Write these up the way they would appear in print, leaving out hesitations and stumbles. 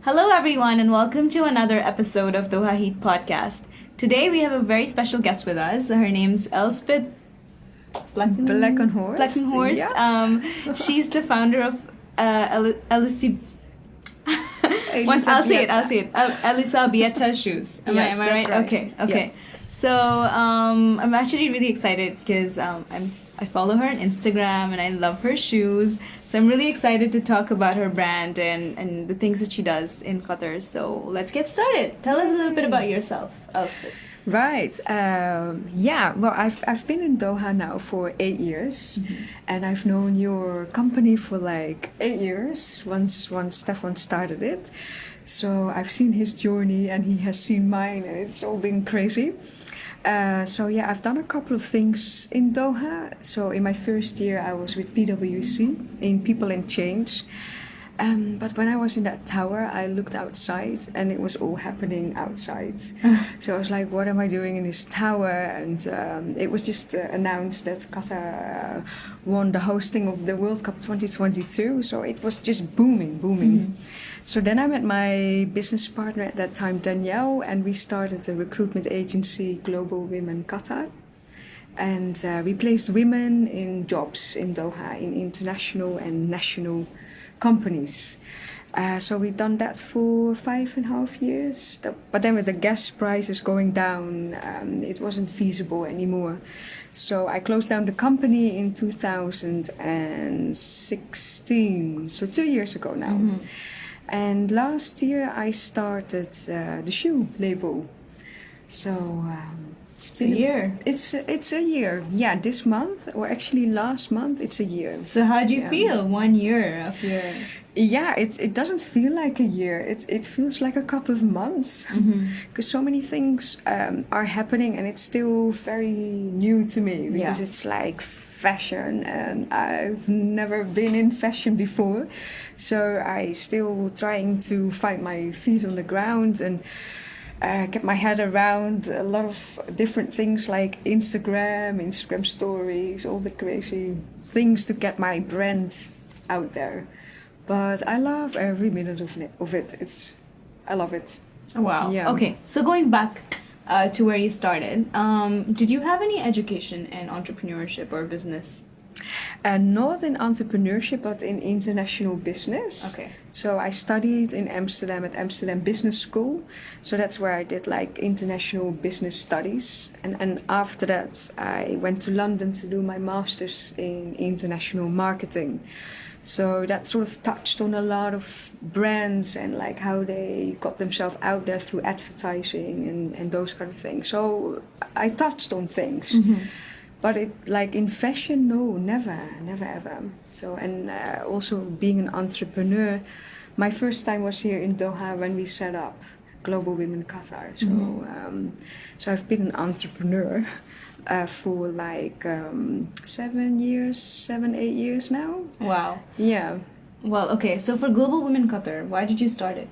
Hello, everyone, and welcome to another episode of Doha Heat Podcast. Today, we have a very special guest with us. Her name's Elsbeth Blekkenhorst. Blekkenhorst. Yeah. She's the founder of Elisabietta. I'll say it. Elisabietta shoes. Am I right? Okay. Yeah. So I'm actually really excited because I follow her on Instagram and I love her shoes. So I'm really excited to talk about her brand and the things that she does in Qatar. So let's get started. Tell us a little bit about yourself, Elspeth. Right. Well, I've been in Doha now for 8 years, and I've known your company for like 8 years. Once Stefan started it, so I've seen his journey and he has seen mine, and it's all been crazy. I've done a couple of things in Doha. So in my first year, I was with PwC in People and Change. But when I was in that tower, I looked outside and it was all happening outside. So I was like, what am I doing in this tower? And it was just announced that Qatar won the hosting of the World Cup 2022. So it was just booming. Mm-hmm. So then I met my business partner at that time, Danielle, and we started the recruitment agency Global Women Qatar. And we placed women in jobs in Doha, in international and national companies. So we've done that for 5.5 years. But then with the gas prices going down, it wasn't feasible anymore. So I closed down the company in 2016, so 2 years ago now. Mm-hmm. And last year I started the shoe label. So it's a year. It's a year. Yeah, this month, or actually last month, it's a year. So how do you feel 1 year of your... Yeah, it doesn't feel like a year. It feels like a couple of months. Because so many things are happening and it's still very new to me. Because it's like fashion and I've never been in fashion before. So I still trying to find my feet on the ground and get my head around a lot of different things like Instagram stories, all the crazy things to get my brand out there. But I love every minute of it. I love it. Wow. Yeah. Okay, so going back to where you started, did you have any education in entrepreneurship or business? Not in entrepreneurship, but in international business. Okay. So I studied in Amsterdam at Amsterdam Business School. So that's where I did like international business studies. And after that, I went to London to do my master's in international marketing. So that sort of touched on a lot of brands and like how they got themselves out there through advertising and those kind of things. So I touched on things. But it, like in fashion, no, never ever. So, and also being an entrepreneur, my first time was here in Doha when we set up Global Women Qatar. So, so I've been an entrepreneur for like 7, 8 years now. Wow. Yeah. Well, okay, so for Global Women Qatar, why did you start it?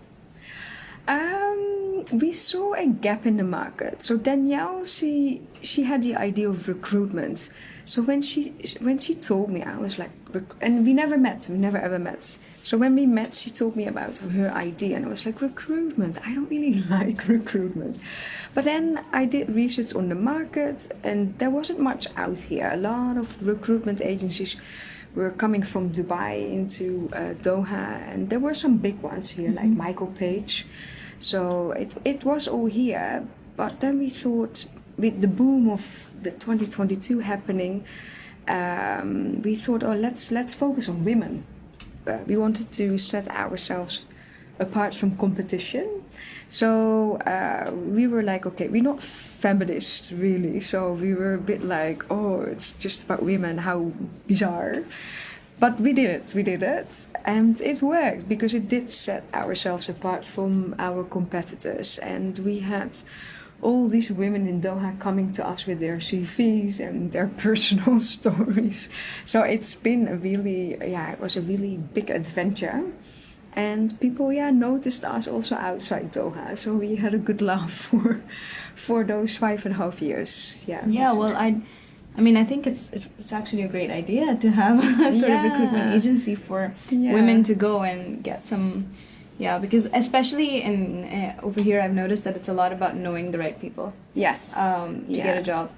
We saw a gap in the market. So Danielle, she had the idea of recruitment. So when she told me, I was like, and we never ever met. So when we met, she told me about her idea, and I was like, recruitment? I don't really like recruitment. But then I did research on the market, and there wasn't much out here. A lot of recruitment agencies were coming from Dubai into Doha, and there were some big ones here, like Michael Page. So it was all here, but then we thought with the boom of the 2022 happening, we thought, let's focus on women. We wanted to set ourselves apart from competition. So we were like, okay, we're not feminist really. So we were a bit like, oh, it's just about women, how bizarre. But we did it, and it worked because it did set ourselves apart from our competitors. And we had all these women in Doha coming to us with their CVs and their personal stories. So it's been it was a really big adventure. And people, noticed us also outside Doha. So we had a good laugh for those 5.5 years. Yeah. Yeah, well, I think it's actually a great idea to have a sort of recruitment agency for women to go and get some Yeah, because especially in over here, I've noticed that it's a lot about knowing the right people Yes. to get a job.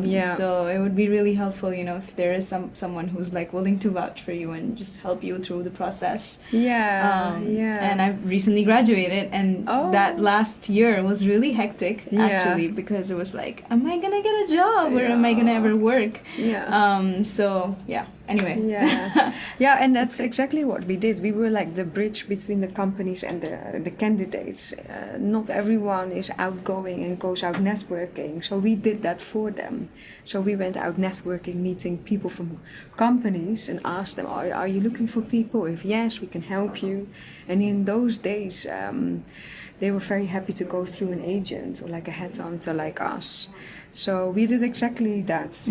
Yeah. So it would be really helpful, if there is someone who's like willing to vouch for you and just help you through the process. Yeah. And I've recently graduated, and that last year was really hectic actually, because it was like, am I gonna get a job, or am I gonna ever work? So yeah. Anyway. Yeah, and that's exactly what we did. We were like the bridge between the companies and the candidates. Not everyone is outgoing and goes out networking, so we did that for them. So we went out networking, meeting people from companies, and asked them, are you looking for people? If yes, we can help you. And in those days, they were very happy to go through an agent or like a headhunter like us. So we did exactly that,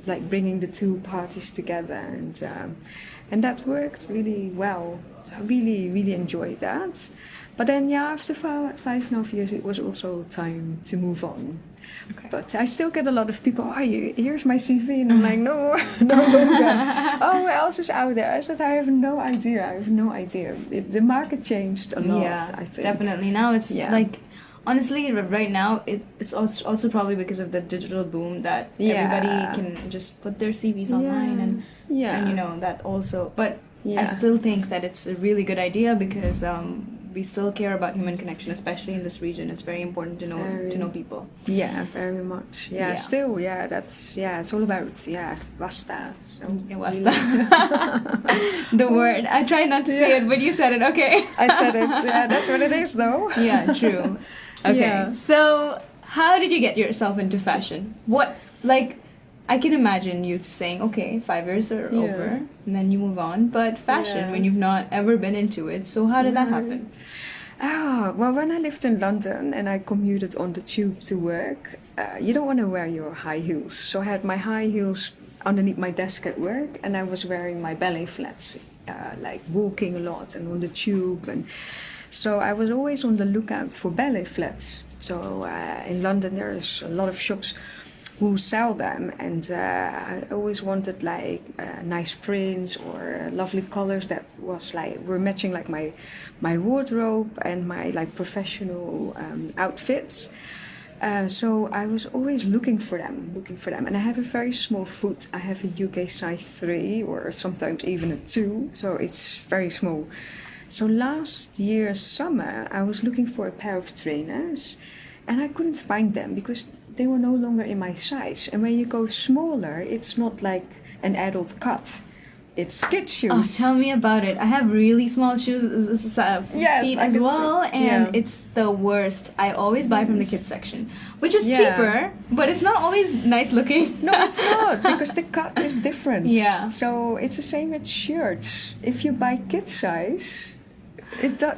like bringing the two parties together, and that worked really well. So I really, really enjoyed that. But then, after 5.5 years, it was also time to move on. Okay. But I still get a lot of people, here's my CV, and I'm like, no longer. Oh, what else is out there? I said, I have no idea. The market changed a lot, I think. Definitely. Now it's like, honestly, right now, it's also probably because of the digital boom that everybody can just put their CVs online, and that also. But I still think that it's a really good idea, because we still care about human connection, especially in this region. It's very important to know people. Yeah, very much. Still, that's it's all about basta. So basta. The word. I tried not to say it, but you said it. Okay. I said it. Yeah, that's what it is, though. Yeah, true. Okay. So, how did you get yourself into fashion? I can imagine you saying, okay, 5 years are over, and then you move on. But fashion, when you've not ever been into it, so how did that happen? Well, when I lived in London and I commuted on the tube to work, you don't want to wear your high heels. So I had my high heels underneath my desk at work, and I was wearing my ballet flats, like walking a lot and on the tube. And so I was always on the lookout for ballet flats. So in London there's a lot of shops who sell them, and I always wanted like nice prints or lovely colors that were matching like my wardrobe and my like professional outfits. So I was always looking for them, and I have a very small foot. I have a UK size 3 or sometimes even a 2, so it's very small. So last year summer I was looking for a pair of trainers, and I couldn't find them because they were no longer in my size. And when you go smaller, it's not like an adult cut. It's kid shoes. Oh, tell me about it. I have really small shoes, feet as well, and it's the worst. I always buy from the kids section, which is cheaper, but it's not always nice looking. No, it's not, because the cut is different. Yeah. So it's the same with shirts. If you buy kid size,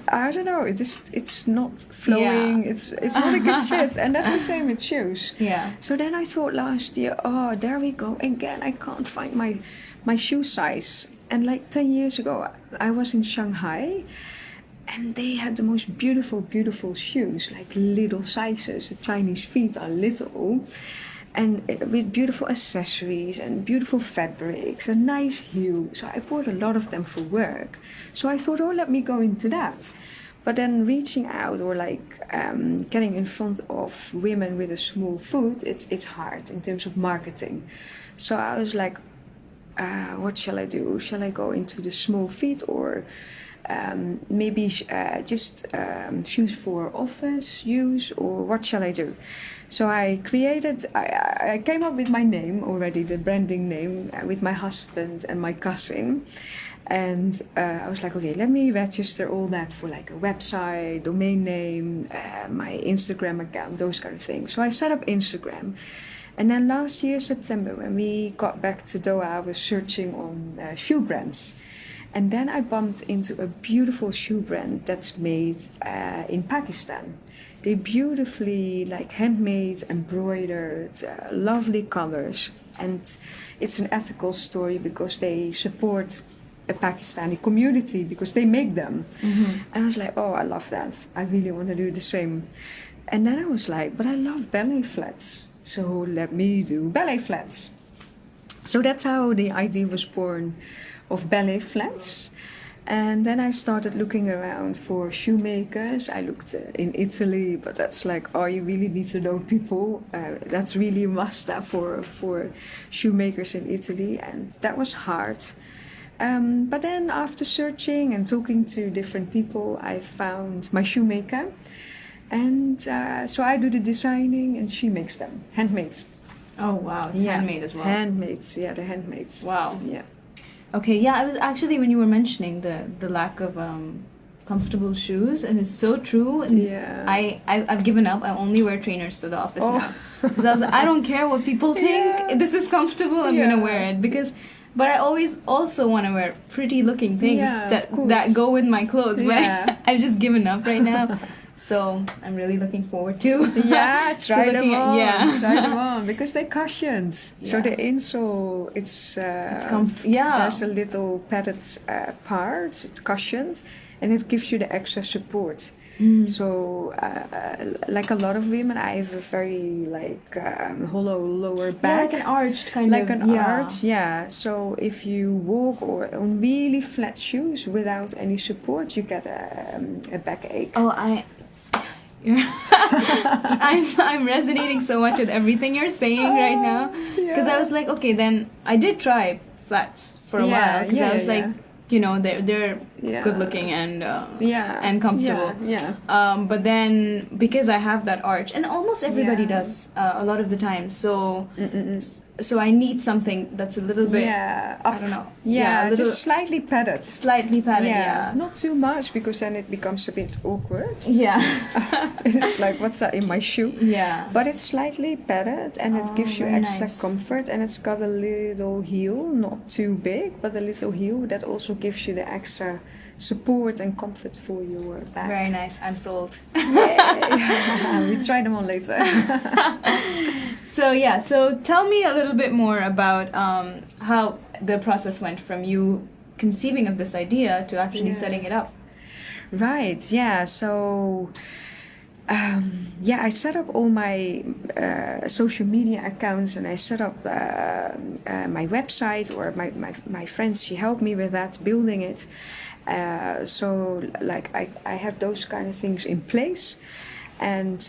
I don't know. It's not flowing. It's not a good fit, and that's the same with shoes. Yeah. So then I thought last year, there we go again. I can't find my shoe size. And like 10 years ago, I was in Shanghai, and they had the most beautiful shoes, like little sizes. The Chinese feet are little, and with beautiful accessories and beautiful fabrics and nice heels. So I bought a lot of them for work. So I thought, let me go into that. But then reaching out or like getting in front of women with a small foot, it's hard in terms of marketing. So I was like, what shall I do? Shall I go into the small feet, or maybe just shoes for office use, or what shall I do? So I came up with my name already, the branding name, with my husband and my cousin. And I was like, okay, let me register all that for like a website, domain name, my Instagram account, those kind of things. So I set up Instagram. And then last year, September, when we got back to Doha, I was searching on shoe brands. And then I bumped into a beautiful shoe brand that's made in Pakistan. They beautifully, like handmade, embroidered, lovely colors. And it's an ethical story because they support a Pakistani community because they make them. Mm-hmm. And I was like, I love that. I really want to do the same. And then I was like, but I love ballet flats. So let me do ballet flats. So that's how the idea was born of ballet flats. And then I started looking around for shoemakers. I looked in Italy, but that's like, oh, you really need to know people. That's really a must for shoemakers in Italy, and that was hard. But then after searching and talking to different people, I found my shoemaker. And so I do the designing and she makes them, handmade. Oh wow, it's handmade as well. Handmade, yeah, the handmade. Wow. Yeah. Okay, yeah, I was actually, when you were mentioning the lack of comfortable shoes, and it's so true. And Yeah. I've given up. I only wear trainers to the office now, because I was like, I don't care what people think. Yeah. This is comfortable. I'm gonna wear it but I always also want to wear pretty looking things that go with my clothes. But I've just given up right now. So I'm really looking forward to try them on. Try them Yeah. on because they're cushioned. So the insole, it's there's a little padded part. It's cushioned, and it gives you the extra support. So like a lot of women, I have a very hollow lower back, like an arched kind like of an arch. Yeah. So if you walk or on really flat shoes without any support, you get a backache. Oh, I'm resonating so much with everything you're saying right now, because I was like, okay, then I did try flats for a while, because I was like, you know, they're good looking and comfortable. But then because I have that arch, and almost everybody does a lot of the time, so I need something that's a little bit I don't know. Just slightly padded. Not too much, because then it becomes a bit awkward. It's like, what's that in my shoe? But it's slightly padded, and it gives you extra comfort, and it's got a little heel, not too big, but a little heel that also gives you the extra support and comfort for your back. Very nice. I'm sold. We try them on later. So tell me a little bit more about how the process went from you conceiving of this idea to actually setting it up. Right, so I set up all my social media accounts, and I set up my website, or my friends, she helped me with that, building it. So like I have those kind of things in place. And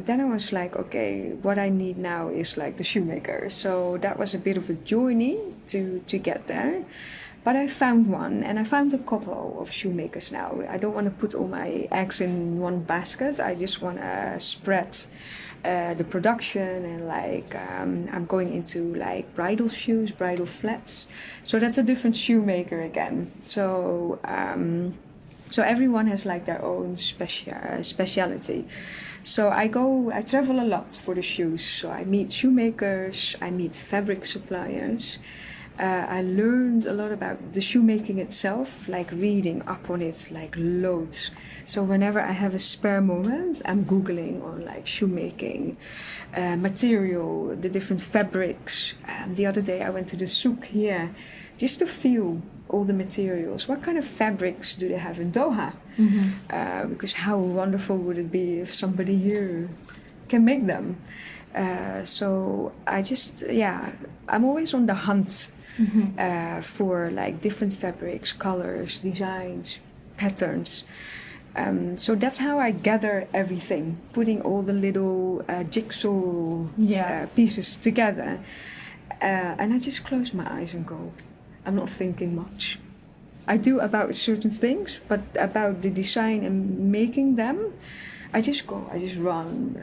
then I was like, okay, what I need now is like the shoemaker. So that was a bit of a journey to get there. But I found one, and I found a couple of shoemakers now. I don't want to put all my eggs in one basket. I just want to spread the production, and I'm going into like bridal shoes, bridal flats. So that's a different shoemaker again. So everyone has like their own speciality. So I travel a lot for the shoes. So I meet shoemakers, I meet fabric suppliers. I learned a lot about the shoemaking itself, like reading up on it, like loads. So whenever I have a spare moment, I'm Googling on like shoemaking, material, the different fabrics. The other day I went to the souk here just to feel all the materials. What kind of fabrics do they have in Doha? Because how wonderful would it be if somebody here can make them? So I'm always on the hunt for like different fabrics, colors, designs, patterns. So that's how I gather everything, putting all the little jigsaw pieces together. And I just close my eyes and go. I'm not thinking much. I do about certain things, but about the design and making them, I just go, I just run,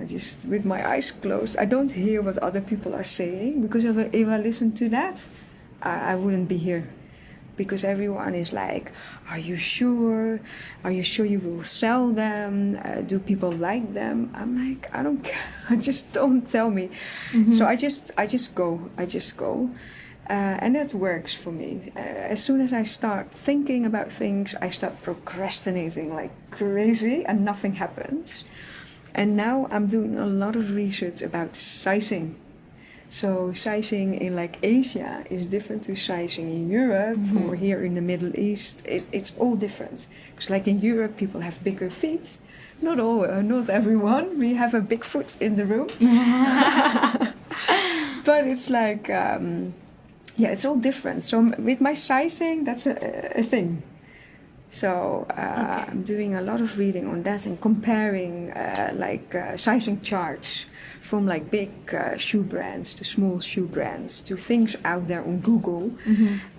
with my eyes closed. I don't hear what other people are saying, because if I listen to that, I wouldn't be here. Because everyone is like, are you sure? Are you sure you will sell them? Do people like them? I'm like, I don't care. Just don't tell me. So I just go. And that works for me. As soon as I start thinking about things, I start procrastinating like crazy, and nothing happens. And now I'm doing a lot of research about sizing. So sizing in like Asia is different to sizing in Europe or here in the Middle East. It's all different. Because like in Europe, people have bigger feet. Not everyone. We have a big foot in the room. But it's like... it's all different. So with my sizing, that's a thing. So I'm doing a lot of reading on that and comparing sizing charts from like big shoe brands to small shoe brands to things out there on Google.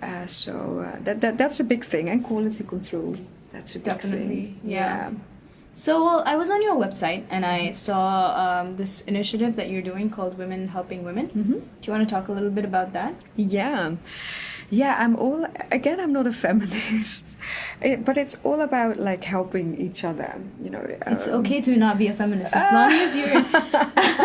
That's a big thing, and quality control. That's a big Definitely, thing. yeah. So I was on your website and I saw this initiative that you're doing called Women Helping Women. Do you want to talk a little bit about that? Yeah, I'm not a feminist, but it's all about like helping each other, you know. It's okay to not be a feminist as long as you're...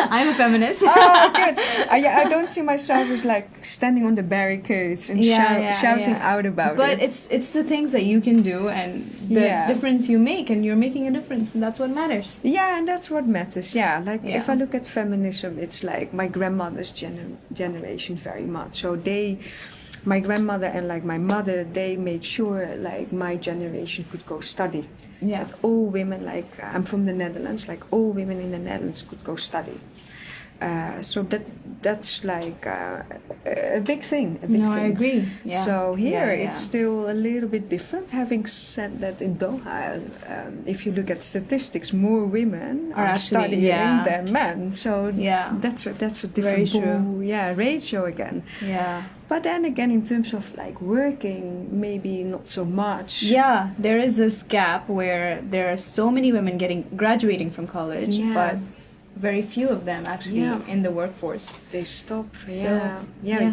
I'm a feminist. Oh, good. I don't see myself as like standing on the barricades and shouting out about but it. But it's the things that you can do and the difference you make, and you're making a difference, and that's what matters. Yeah, and that's what matters. Yeah, like if I look at feminism, it's like my grandmother's generation very much. So my grandmother and like my mother, they made sure like my generation could go study. Yeah. That all women, like I'm from the Netherlands, like all women in the Netherlands could go study. So that's like a big thing. I agree. Yeah. So here it's still a little bit different. Having said that, in Doha, if you look at statistics, more women are studying than men. So that's a different ratio again. Yeah. But then again, in terms of like working, maybe not so much. Yeah, there is this gap where there are so many women graduating from college, but very few of them actually in the workforce. They stop. I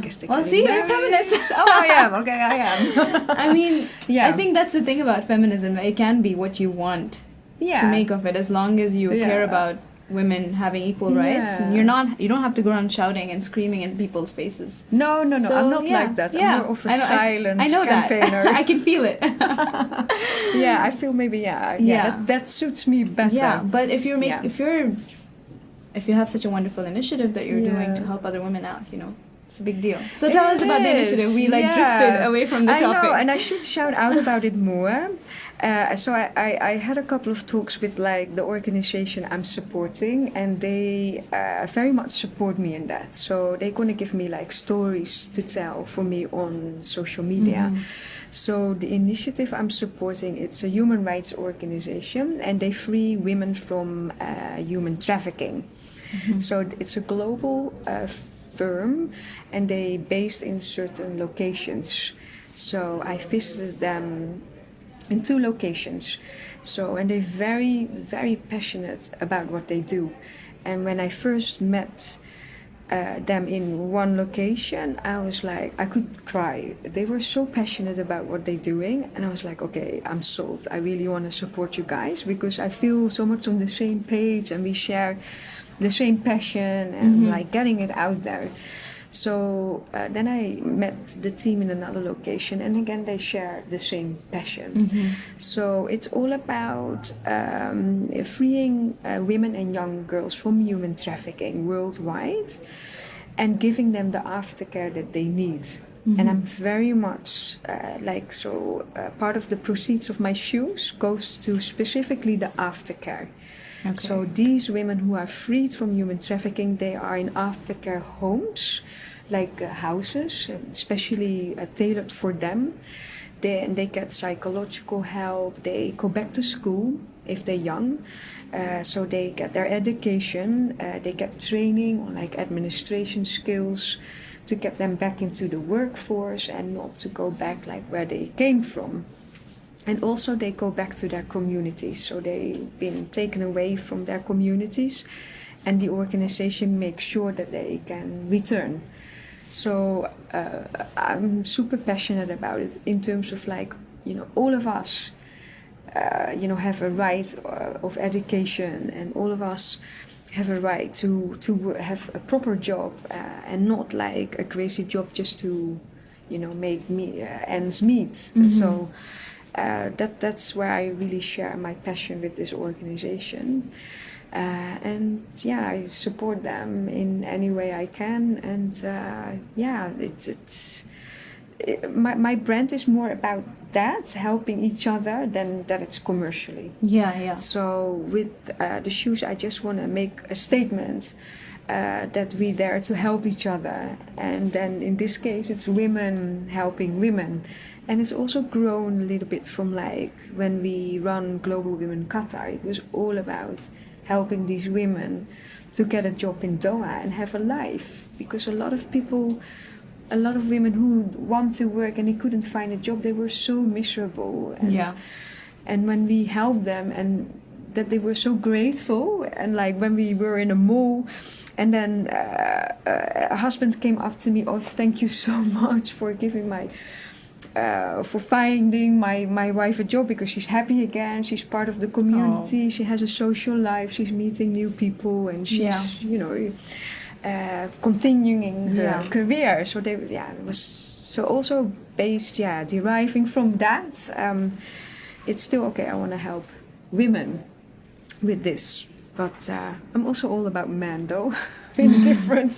guess they well, see, you're a feminist. Oh, I am. Okay, I am. I mean, I think that's the thing about feminism. It can be what you want to make of it, as long as you care about women having equal rights. You don't have to go around shouting and screaming in people's faces. No, so, I'm not like that. I'm more of a silence campaigner. I can feel it. I feel maybe that suits me better. Yeah, but if if you have such a wonderful initiative that you're doing to help other women out, you know, it's a big deal. So tell us about the initiative. We drifted away from the topic. I know, and I should shout out about it more. So I had a couple of talks with like the organization I'm supporting, and they very much support me in that. So they're going to give me like stories to tell for me on social media. So the initiative I'm supporting, it's a human rights organization, and they free women from human trafficking. So it's a global firm, and they based in certain locations. So I visited them in 2 locations. So, and they're very, very passionate about what they do. And when I first met them in one location, I was like, I could cry. They were so passionate about what they're doing, and I was like, okay, I'm sold. I really want to support you guys, because I feel so much on the same page, and we share the same passion and like getting it out there. So then I met the team in another location, and again they share the same passion. So it's all about freeing women and young girls from human trafficking worldwide, and giving them the aftercare that they need. And I'm very much part of the proceeds of my shoes goes to specifically the aftercare. Okay. So these women who are freed from human trafficking, they are in aftercare homes, like houses, especially tailored for them. They get psychological help. They go back to school if they're young. So they get their education. They get training on like administration skills to get them back into the workforce and not to go back like where they came from. And also they go back to their communities. So they've been taken away from their communities, and the organization makes sure that they can return. So I'm super passionate about it in terms of like, you know, all of us, have a right of education, and all of us have a right to have a proper job and not like a crazy job just to, make ends meet. So that's where I really share my passion with this organization. And I support them in any way I can. And my brand is more about that, helping each other, than that it's commercially. Yeah. So with the shoes, I just want to make a statement that we're there to help each other. And then in this case, it's women helping women. And it's also grown a little bit from like when we run Global Women Qatar. It was all about helping these women to get a job in Doha and have a life. Because a lot of people, a lot of women who want to work and they couldn't find a job, they were so miserable. And when we helped them, and that they were so grateful, and like when we were in a mall, and then a husband came up to me, oh, thank you so much for giving for finding my wife a job, because she's happy again, she's part of the community, she has a social life, she's meeting new people, and she's, continuing her career. So it was so also based, deriving from that, it's still okay, I want to help women with this, but I'm also all about men though. In different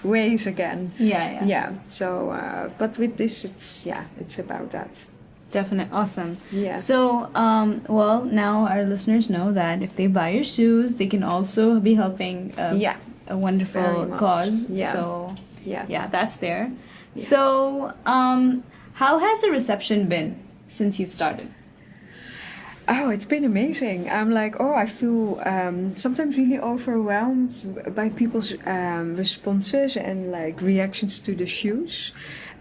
ways again. So but with this it's about that. Definitely. Awesome. Yeah. So well, now our listeners know that if they buy your shoes, they can also be helping a wonderful cause. So that's there. So how has the reception been since you've started? Oh, it's been amazing. I'm like, I feel sometimes really overwhelmed by people's responses and like reactions to the shoes.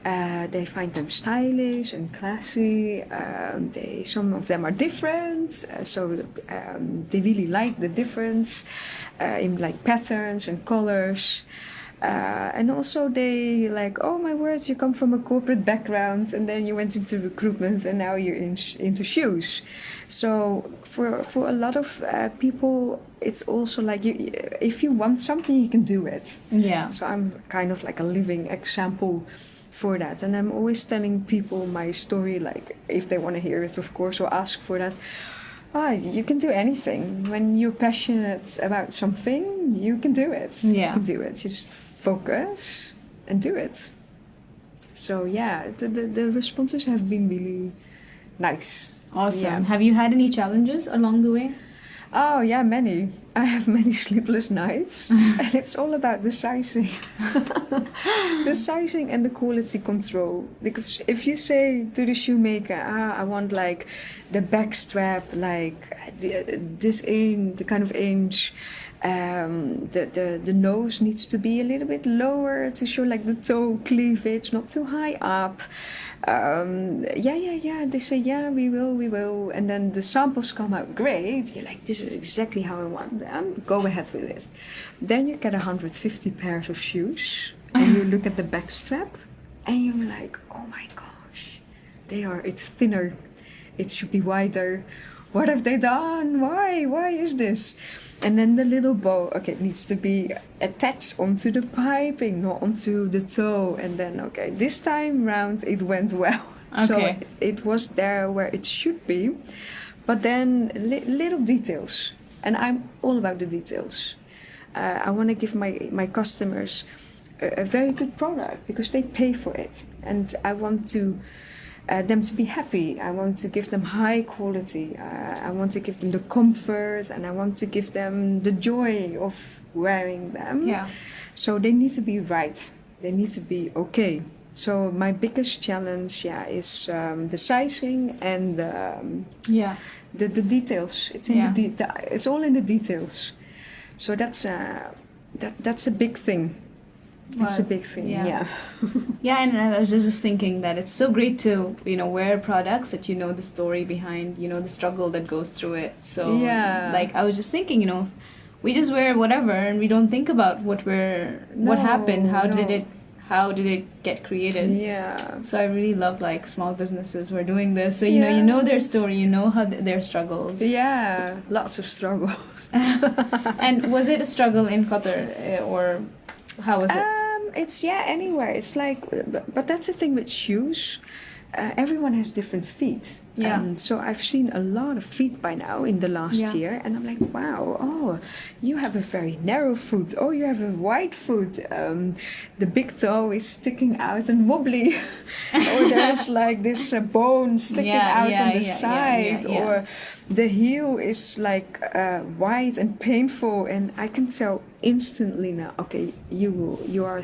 They find them stylish and classy. Some of them are different, so they really like the difference in like patterns and colors. And also they like, oh my words, you come from a corporate background and then you went into recruitment and now you're into shoes. So for a lot of people, it's also like if you want something, you can do it. Yeah. So I'm kind of like a living example for that. And I'm always telling people my story, like if they want to hear it, of course, or ask for that. You can do anything. When you're passionate about something, you can do it. Yeah. You can do it. You just focus and do it. So the responses have been really nice. Awesome. Yeah. Have you had any challenges along the way? Oh yeah, many. I have many sleepless nights, and it's all about the sizing. The sizing and the quality control. Because if you say to the shoemaker, I want like the back strap, like this inch, the kind of inch, the nose needs to be a little bit lower to show like the toe cleavage, not too high up. They say, we will. And then the samples come out great. You're like, this is exactly how I want them. Go ahead with it. Then you get 150 pairs of shoes and you look at the back strap and you're like, oh my gosh, it's thinner. It should be wider. What have they done? Why is this? And then the little bow, it needs to be attached onto the piping, not onto the toe. And then, this time round it went well. Okay. So it was there where it should be. But then little details. And I'm all about the details. I want to give my customers a very good product because they pay for it. And I want them to be happy. I want to give them high quality. I want to give them the comfort, and I want to give them the joy of wearing them. Yeah. So they need to be right. They need to be okay. So my biggest challenge, is the sizing and the details. It's in it's all in the details. So that's a big thing. It's a big thing, yeah. Yeah, and I was just thinking that it's so great to, wear products that you know the story behind, the struggle that goes through it. So, I was just thinking, if we just wear whatever and we don't think about what happened, how did it get created? Yeah. So I really love, small businesses who are doing this. So, you know their story, you know how their struggles. Yeah, lots of struggles. And was it a struggle in Qatar, or how was it? It's anywhere. It's like, but that's the thing with shoes. Everyone has different feet. Yeah. So I've seen a lot of feet by now in the last year, and I'm like, wow. Oh, you have a very narrow foot. Oh, you have a wide foot. The big toe is sticking out and wobbly, or there's like this bone sticking out on the side, or the heel is like wide and painful, and I can tell instantly now, okay, you are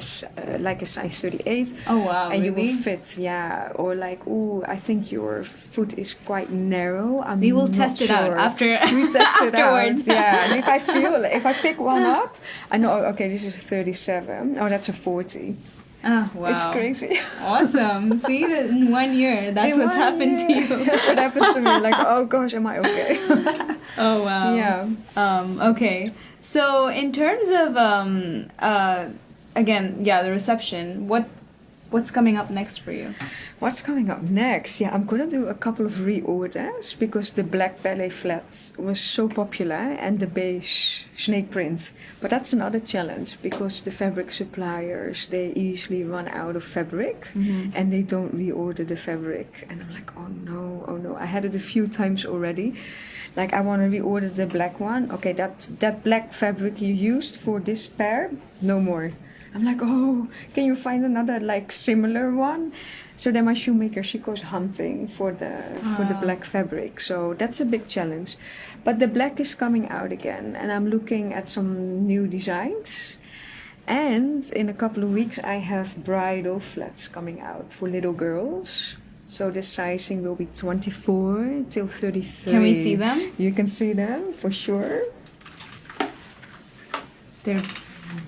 like a size 38. Oh wow, And you really? will fit, yeah. Or like, oh, I think your foot is quite narrow. We will not test it out sure. after. We test it afterwards. out, yeah. And if I pick one up, I know, okay, this is a 37. Oh, that's a 40. Ah, wow. It's crazy. Awesome. See, that in 1 year, that's In what's 1 happened to year. you. That's what happened to me. Like, oh gosh, am I okay? Oh, wow. Yeah. Okay. So in terms of, again, yeah, the reception, what's coming up next for you? What's coming up next? Yeah, I'm gonna do a couple of reorders because the black ballet flat was so popular and the beige snake print. But that's another challenge because the fabric suppliers, they easily run out of fabric and they don't reorder the fabric. And I'm like, oh no. I had it a few times already. Like, I want to reorder the black one. Okay, that black fabric you used for this pair, no more. I'm like, oh, can you find another like similar one? So then my shoemaker, she goes hunting for the black fabric. So that's a big challenge. But the black is coming out again, and I'm looking at some new designs. And in a couple of weeks, I have bridal flats coming out for little girls. So the sizing will be 24 till 33. Can we see them? You can see them for sure. They're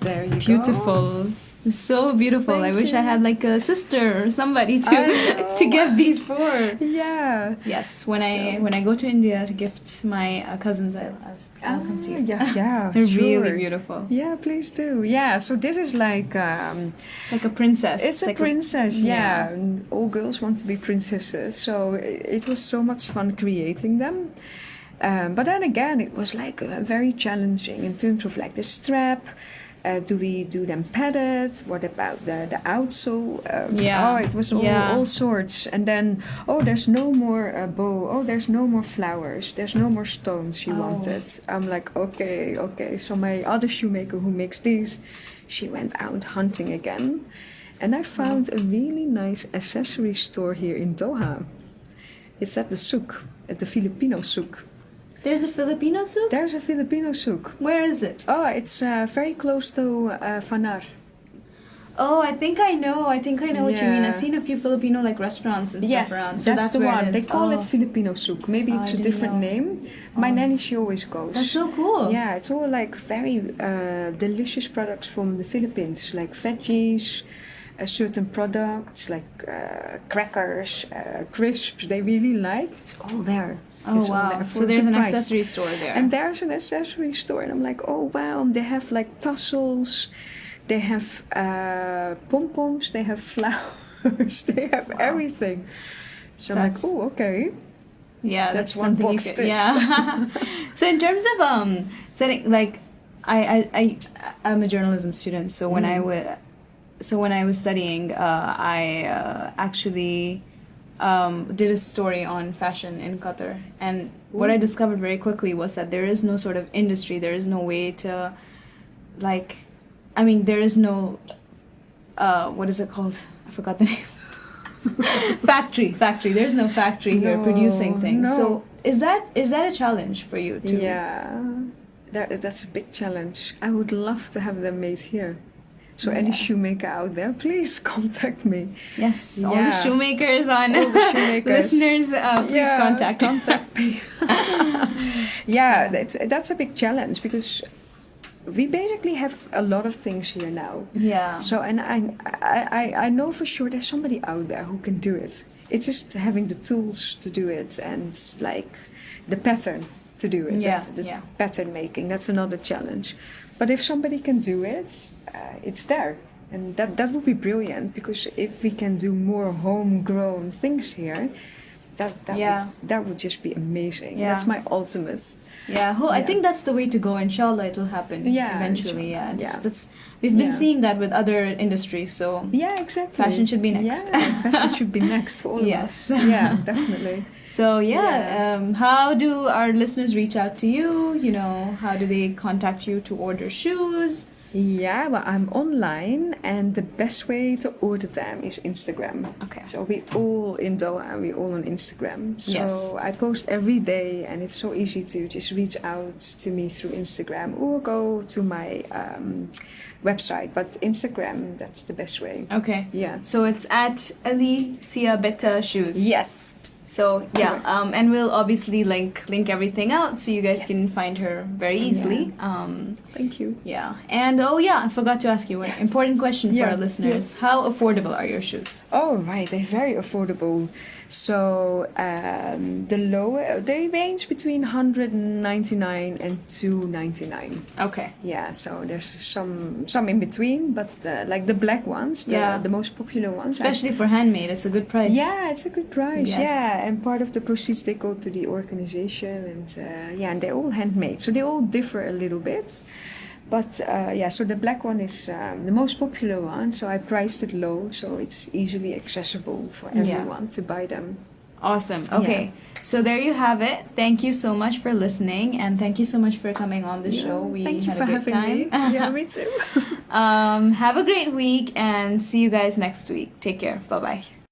There you beautiful. go. So beautiful. Thank I wish I you. had like a sister or somebody I know. to get these for. Yeah. Yes, when I go to India to gift my cousins, I'll come to you. Yeah, They're sure. really beautiful. Yeah, please do. Yeah, so this is like It's like a princess. it's a like princess. yeah. And all girls want to be princesses. So it was so much fun creating them. But then again, it was like very challenging in terms of like the strap. Do we do them padded? What about the outsole? Yeah. Oh, it was all, Yeah. all sorts. And then, oh, there's no more bow. Oh, there's no more flowers. There's no more stones she Oh. wanted. I'm like, okay. So my other shoemaker who makes these, she went out hunting again. And I found a really nice accessory store here in Doha. It's at the souk, at the Filipino souk. There's a Filipino soup? There's a Filipino souk. Where is it? Oh, it's very close to Fanar. Oh, I think I know what you mean. Yeah. I've seen a few Filipino like restaurants and Yes, stuff around. So that's the where one. it They is. call Oh. it Filipino souk. Maybe Oh, it's I a didn't different know. name. My nanny, she always goes. That's so cool. Yeah, it's all like very delicious products from the Philippines, like veggies, certain products like crackers, crisps. They really like. It's all there. Oh It's all wow! there for So a there's good an price. accessory store there. And there's an accessory store, and I'm like, oh wow! They have like tassels, they have pom poms, they have flowers, they have Wow. everything. So I'm like, That's- oh okay. yeah, That's that's one something you box could. ticked. Yeah. So in terms of setting, like, I'm a journalism student. So when I was studying, I actually did a story on fashion in Qatar, and what I discovered very quickly was that there is no sort of industry, there is no way to, like, I mean, there is no, what is it called? I forgot the name. Factory. There's no factory here No, producing things. no. So is that a challenge for you too? Yeah, that's a big challenge. I would love to have them made here. So any Yeah. shoemaker out there, please contact me. Yes, all the Yeah. shoemakers on All the shoemakers. listeners, please contact me. Yeah, that's a big challenge because we basically have a lot of things here now. Yeah. So and I know for sure there's somebody out there who can do it. It's just having the tools to do it and like the pattern to do it. Yeah, That's yeah. pattern making. That's another challenge. But if somebody can do it, it's there. And that would be brilliant because if we can do more homegrown things here, Yeah. that would just be amazing. Yeah. That's my ultimate. Yeah, I Yeah. think that's the way to go. Inshallah, it'll happen. Yeah, Eventually. Yeah. inshallah. Yeah. That's we've been Yeah. seeing that with other industries. So Yeah, exactly. Fashion should be next. Yeah, fashion should be next for all of Yes. us. Yeah, definitely. So yeah, Yeah. how do our listeners reach out to you? You know, how do they contact you to order shoes? Yeah, well, I'm online, and the best way to order them is Instagram. Okay. So we all in Doha, we all on Instagram. So Yes. I post every day, and it's so easy to just reach out to me through Instagram or go to my website. But Instagram, that's the best way. Okay. Yeah. So it's at Elisabietta Shoes. Yes. So yeah, Correct. and we'll obviously link everything out so you guys Yeah. can find her very easily. Thank you. Yeah, and oh yeah, I forgot to ask you one important question for Yeah, our listeners. How affordable are your shoes? Oh, right, they're very affordable. So they range between 199 and 299. Okay. Yeah, so there's some in between, but like the black ones, the most popular ones. Especially for handmade, it's a good price. Yeah, it's a good price. Yes. Yeah, and part of the proceeds they go to the organization, and and they're all handmade, so they all differ a little bit. But so the black one is the most popular one, so I priced it low, so it's easily accessible for everyone to buy them. Awesome. Okay. So there you have it. Thank you so much for listening, and thank you so much for coming on the show. We Thank you had for a great having time. me. Yeah, me too. Have a great week, and see you guys next week. Take care. Bye bye.